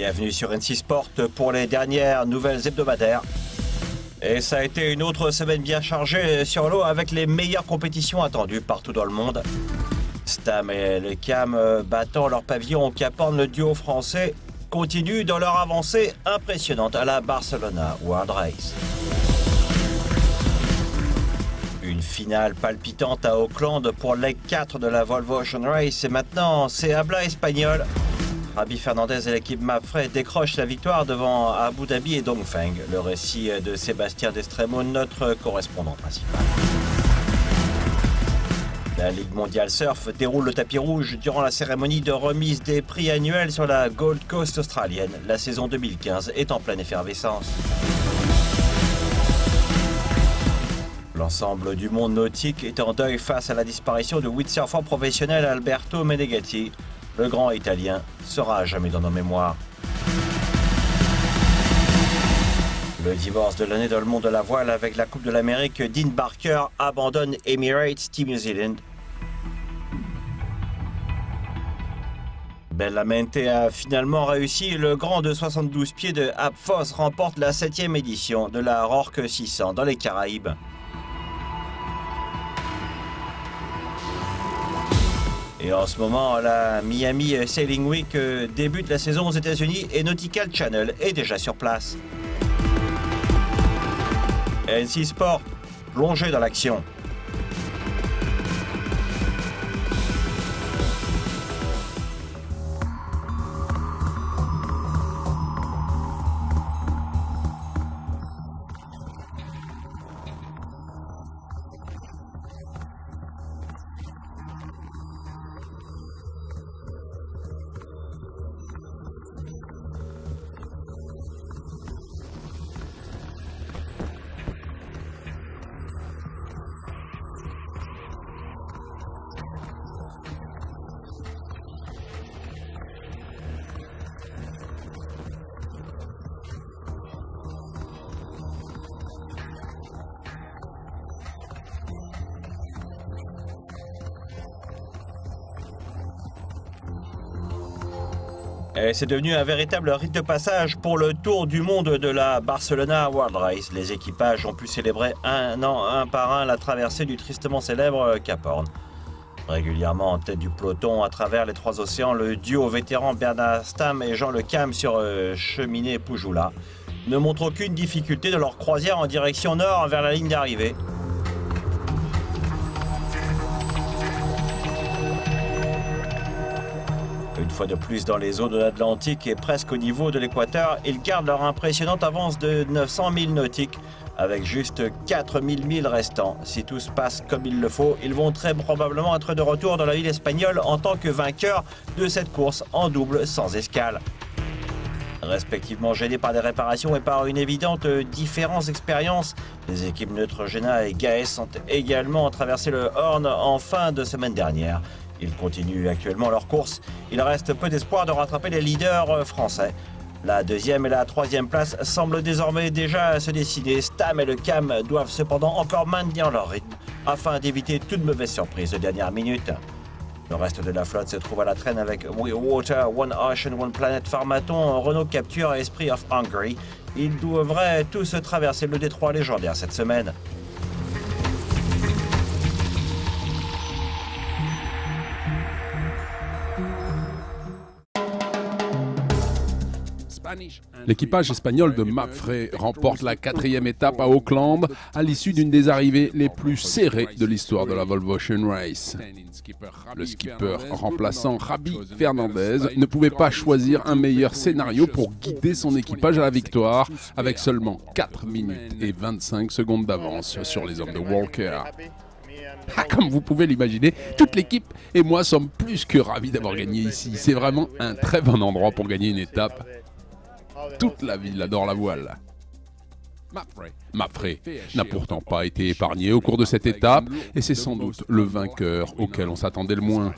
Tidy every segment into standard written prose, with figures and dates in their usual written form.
Bienvenue sur NC Sport pour les dernières nouvelles hebdomadaires. Et ça a été une autre semaine bien chargée sur l'eau avec les meilleures compétitions attendues partout dans le monde. Stam et le Cam battant leur pavillon au Cap Horn, le duo français continue dans leur avancée impressionnante à la Barcelona World Race. Une finale palpitante à Auckland pour leg 4 de la Volvo Ocean Race et maintenant c'est habla espagnol. Javi Fernandez et l'équipe Mapfre décrochent la victoire devant Abu Dhabi et Dongfeng. Le récit de Sébastien Destremo, notre correspondant principal. La Ligue mondiale surf déroule le tapis rouge durant la cérémonie de remise des prix annuels sur la Gold Coast australienne. La saison 2015 est en pleine effervescence. L'ensemble du monde nautique est en deuil face à la disparition de windsurfer professionnel Alberto Menegatti. Le grand italien sera à jamais dans nos mémoires. Le divorce de l'année dans le monde de la voile avec la Coupe de l'Amérique, Dean Barker abandonne Emirates Team New Zealand. Bellamente a finalement réussi. Le grand de 72 pieds de Apfos remporte la 7e édition de la Rorke 600 dans les Caraïbes. Et en ce moment, la Miami Sailing Week débute la saison aux États-Unis et Nautical Channel est déjà sur place. NC Sport, plongé dans l'action. Et c'est devenu un véritable rite de passage pour le Tour du monde de la Barcelona World Race. Les équipages ont pu célébrer un par un la traversée du tristement célèbre Cap Horn. Régulièrement en tête du peloton à travers les trois océans, le duo vétéran Bernard Stam et Jean Le Cam sur cheminée Poujoula ne montrent aucune difficulté dans leur croisière en direction nord vers la ligne d'arrivée. Une fois de plus dans les eaux de l'Atlantique et presque au niveau de l'équateur, ils gardent leur impressionnante avance de 900 milles nautiques avec juste 4000 milles restants. Si tout se passe comme il le faut, ils vont très probablement être de retour dans la ville espagnole en tant que vainqueurs de cette course en double sans escale. Respectivement gênés par des réparations et par une évidente différence d'expérience, les équipes Neutrogena et Gaes ont également traversé le Horn en fin de semaine dernière. Ils continuent actuellement leur course. Il reste peu d'espoir de rattraper les leaders français. La deuxième et la troisième place semblent désormais déjà se dessiner. Stam et le Cam doivent cependant encore maintenir leur rythme afin d'éviter toute mauvaise surprise de dernière minute. Le reste de la flotte se trouve à la traîne avec We Water, One Ocean, One Planet, Pharmaton, Renault Capture et Esprit of Hungary. Ils devraient tous traverser le détroit légendaire cette semaine. L'équipage espagnol de Mapfre remporte la 4e étape à Auckland à l'issue d'une des arrivées les plus serrées de l'histoire de la Volvo Ocean Race. Le skipper remplaçant Javi Fernandez ne pouvait pas choisir un meilleur scénario pour guider son équipage à la victoire avec seulement 4 minutes et 25 secondes d'avance sur les hommes de Walker. Comme vous pouvez l'imaginer, toute l'équipe et moi sommes plus que ravis d'avoir gagné ici. C'est vraiment un très bon endroit pour gagner une étape. Toute la ville adore la voile. Mapfre n'a pourtant pas été épargné au cours de cette étape et c'est sans doute le vainqueur auquel on s'attendait le moins.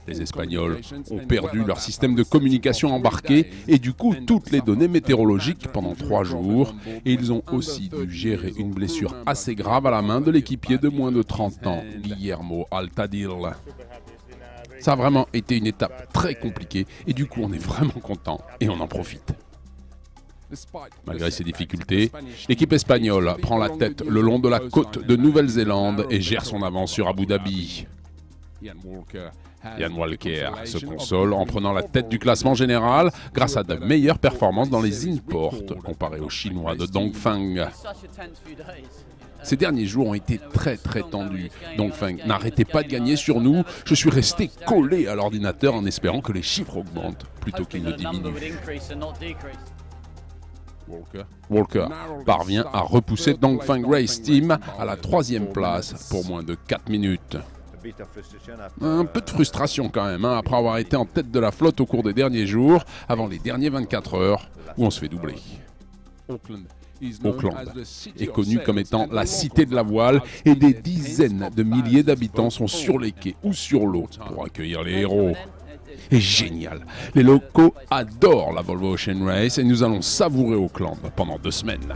Les Espagnols ont perdu leur système de communication embarqué et du coup toutes les données météorologiques pendant 3 jours et ils ont aussi dû gérer une blessure assez grave à la main de l'équipier de moins de 30 ans, Guillermo Altadil. Ça a vraiment été une étape très compliquée et du coup on est vraiment content et on en profite. Malgré ces difficultés, l'équipe espagnole prend la tête le long de la côte de Nouvelle-Zélande et gère son avance sur Abu Dhabi. Ian Walker se console en prenant la tête du classement général grâce à de meilleures performances dans les imports comparé aux Chinois de Dongfeng. Ces derniers jours ont été très tendus. Dongfeng n'arrêtait pas de gagner sur nous. Je suis resté collé à l'ordinateur en espérant que les chiffres augmentent plutôt qu'ils ne diminuent. Walker parvient à repousser Dongfeng Race Team à la 3e place pour moins de 4 minutes. Un peu de frustration quand même, après avoir été en tête de la flotte au cours des derniers jours, avant les derniers 24 heures, où on se fait doubler. Auckland est connu comme étant la cité de la voile et des dizaines de milliers d'habitants sont sur les quais ou sur l'eau pour accueillir les héros. Et génial, les locaux adorent la Volvo Ocean Race et nous allons savourer Auckland pendant 2 semaines.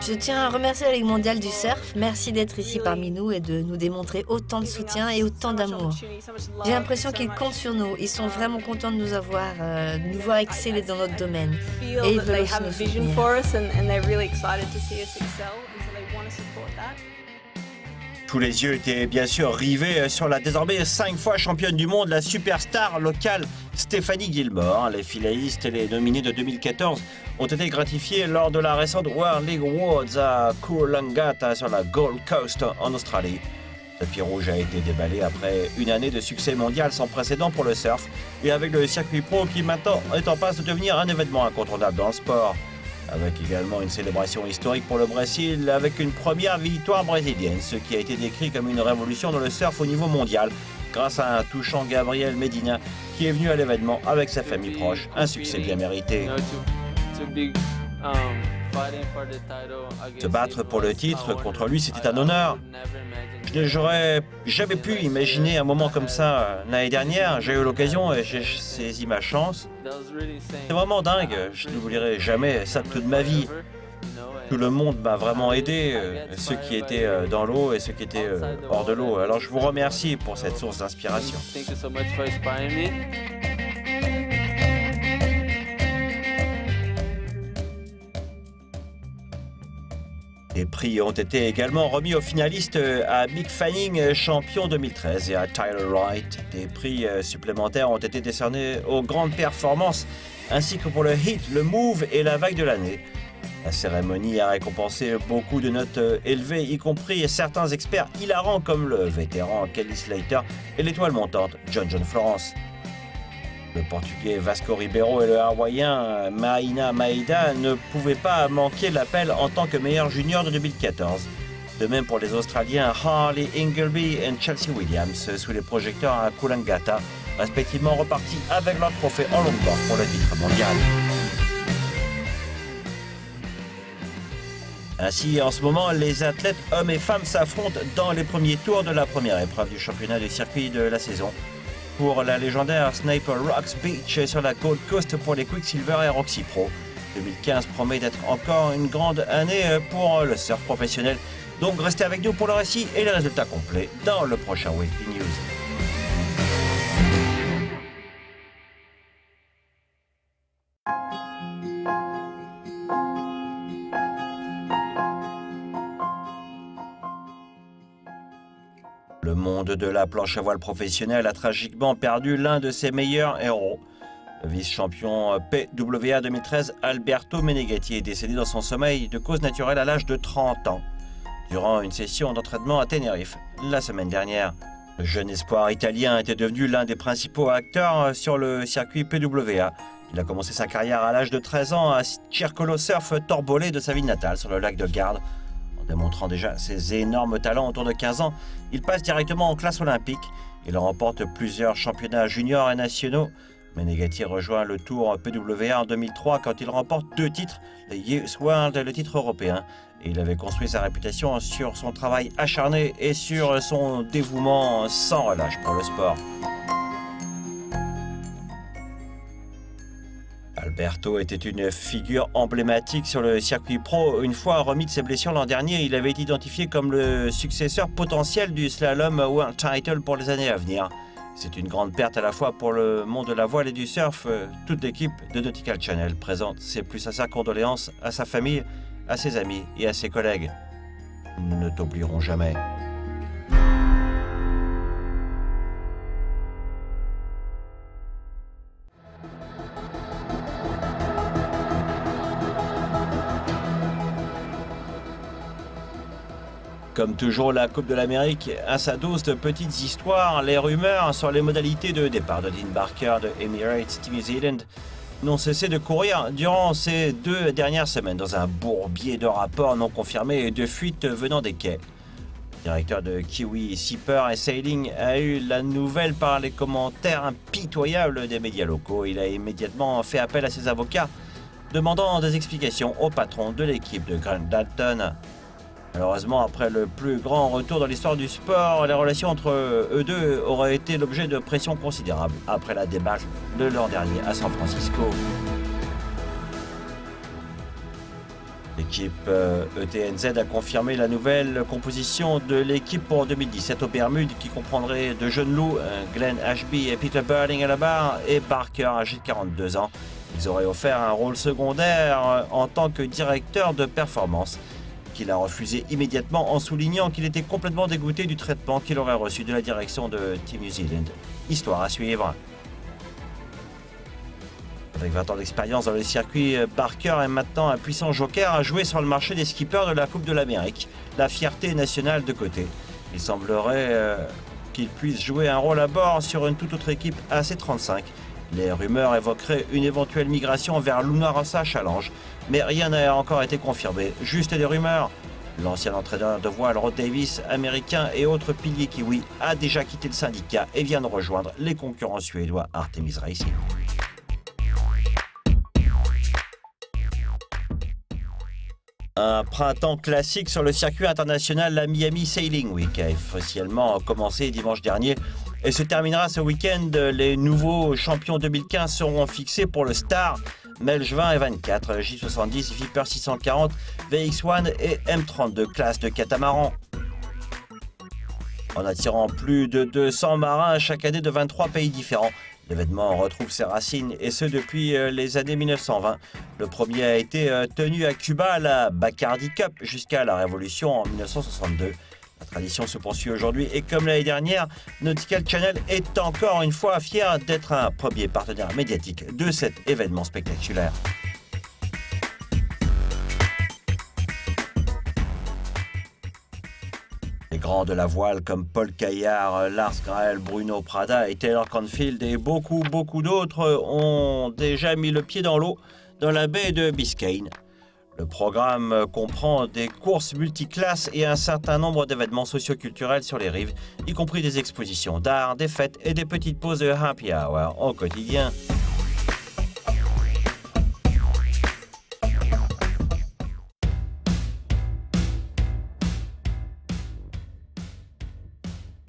Je tiens à remercier la Ligue mondiale du surf. Merci d'être ici parmi nous et de nous démontrer autant de soutien et autant d'amour. J'ai l'impression qu'ils comptent sur nous. Ils sont vraiment contents de nous avoir, de nous voir exceller dans notre domaine. Et ils veulent aussi nous soutenir. Tous les yeux étaient bien sûr rivés sur la désormais 5 fois championne du monde, la superstar locale Stephanie Gilmore. Les finalistes et les nominés de 2014 ont été gratifiés lors de la récente World League Awards à Coolangatta sur la Gold Coast en Australie. Le tapis rouge a été déballé après une année de succès mondial sans précédent pour le surf et avec le circuit pro qui maintenant est en passe de devenir un événement incontournable dans le sport. Avec également une célébration historique pour le Brésil avec une première victoire brésilienne, ce qui a été décrit comme une révolution dans le surf au niveau mondial grâce à un touchant Gabriel Medina qui est venu à l'événement avec sa famille proche, un succès bien mérité. Se battre pour le titre contre lui, c'était un honneur. J'aurais jamais pu imaginer un moment comme ça l'année dernière. J'ai eu l'occasion et j'ai saisi ma chance. C'est vraiment dingue. Je n'oublierai jamais ça toute ma vie. Tout le monde m'a vraiment aidé, ceux qui étaient dans l'eau et ceux qui étaient hors de l'eau. Alors je vous remercie pour cette source d'inspiration. Des prix ont été également remis aux finalistes à Mick Fanning, champion 2013, et à Tyler Wright. Des prix supplémentaires ont été décernés aux grandes performances, ainsi que pour le hit, le move et la vague de l'année. La cérémonie a récompensé beaucoup de notes élevées, y compris certains experts hilarants comme le vétéran Kelly Slater et l'étoile montante John Florence. Le Portugais Vasco Ribeiro et le Hawaïen Maïna Maïda ne pouvaient pas manquer l'appel en tant que meilleur junior de 2014. De même pour les Australiens Harley Ingleby et Chelsea Williams sous les projecteurs à Coolangatta, respectivement repartis avec leur trophée en longboard pour le titre mondial. Ainsi, en ce moment, les athlètes hommes et femmes s'affrontent dans les premiers tours de la première épreuve du championnat du circuit de la saison. Pour la légendaire Sniper Rocks Beach sur la Gold Coast pour les Quicksilver et Roxy Pro. 2015 promet d'être encore une grande année pour le surf professionnel. Donc restez avec nous pour le récit et les résultats complets dans le prochain Weekly News. Le monde de la planche à voile professionnelle a tragiquement perdu l'un de ses meilleurs héros. Le vice-champion PWA 2013, Alberto Meneghetti, est décédé dans son sommeil de cause naturelle à l'âge de 30 ans, durant une session d'entraînement à Tenerife la semaine dernière. Le jeune espoir italien était devenu l'un des principaux acteurs sur le circuit PWA. Il a commencé sa carrière à l'âge de 13 ans à Circolo Surf Torbolé de sa ville natale sur le lac de Garde. En démontrant déjà ses énormes talents autour de 15 ans, il passe directement en classe olympique. Il remporte plusieurs championnats juniors et nationaux. Meneghetti rejoint le Tour PWA en 2003 quand il remporte 2 titres, le Youth World et le titre européen. Et il avait construit sa réputation sur son travail acharné et sur son dévouement sans relâche pour le sport. Alberto était une figure emblématique sur le circuit pro. Une fois remis de ses blessures l'an dernier, il avait été identifié comme le successeur potentiel du slalom World Title pour les années à venir. C'est une grande perte à la fois pour le monde de la voile et du surf. Toute l'équipe de Nautical Channel présente ses plus sincères condoléances à sa famille, à ses amis et à ses collègues. Nous ne t'oublierons jamais. Comme toujours, la Coupe de l'Amérique a sa dose de petites histoires. Les rumeurs sur les modalités de départ de Dean Barker de Emirates Team New Zealand n'ont cessé de courir durant ces 2 dernières semaines dans un bourbier de rapports non confirmés et de fuites venant des quais. Le directeur de Kiwi Seaper et Sailing a eu la nouvelle par les commentaires impitoyables des médias locaux. Il a immédiatement fait appel à ses avocats, demandant des explications au patron de l'équipe de Grant Dalton. Malheureusement, après le plus grand retour dans l'histoire du sport, les relations entre eux deux auraient été l'objet de pressions considérables après la débâcle de l'an dernier à San Francisco. L'équipe ETNZ a confirmé la nouvelle composition de l'équipe pour 2017 aux Bermudes qui comprendrait de jeunes loups, Glenn Ashby et Peter Birding à la barre et Barker âgé de 42 ans. Ils auraient offert un rôle secondaire en tant que directeur de performance, qu'il a refusé immédiatement en soulignant qu'il était complètement dégoûté du traitement qu'il aurait reçu de la direction de Team New Zealand. Histoire à suivre. Avec 20 ans d'expérience dans le circuit, Barker est maintenant un puissant joker à jouer sur le marché des skippers de la Coupe de l'Amérique, la fierté nationale de côté. Il semblerait qu'il puisse jouer un rôle à bord sur une toute autre équipe AC35. Les rumeurs évoqueraient une éventuelle migration vers Luna Rossa Challenge, mais rien n'a encore été confirmé, juste des rumeurs. L'ancien entraîneur de voile Rod Davis, américain et autres piliers kiwi, a déjà quitté le syndicat et vient de rejoindre les concurrents suédois Artemis Racing. Un printemps classique sur le circuit international, la Miami Sailing Week a officiellement commencé dimanche dernier et se terminera ce week-end. Les nouveaux champions 2015 seront fixés pour le Star, Melge 20 et 24, J70, Viper 640, VX1 et M32 classe de catamaran. En attirant plus de 200 marins chaque année de 23 pays différents, l'événement retrouve ses racines et ce depuis les années 1920. Le premier a été tenu à Cuba, la Bacardi Cup, jusqu'à la Révolution en 1962. La tradition se poursuit aujourd'hui et comme l'année dernière, Nautical Channel est encore une fois fier d'être un premier partenaire médiatique de cet événement spectaculaire. Les grands de la voile comme Paul Caillard, Lars Grael, Bruno Prada et Taylor Canfield et beaucoup d'autres ont déjà mis le pied dans l'eau dans la baie de Biscayne. Le programme comprend des courses multiclasses et un certain nombre d'événements socio-culturels sur les rives, y compris des expositions d'art, des fêtes et des petites pauses de happy hour au quotidien.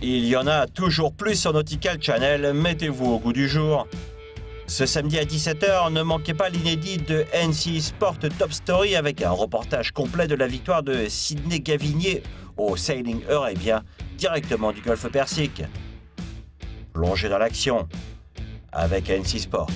Il y en a toujours plus sur Nautical Channel, mettez-vous au goût du jour. Ce samedi à 17 h, ne manquez pas l'inédit de NC Sport Top Story avec un reportage complet de la victoire de Sidney Gavinier au Sailing Eurabia, directement du Golfe Persique. Plongez dans l'action avec NC Sport.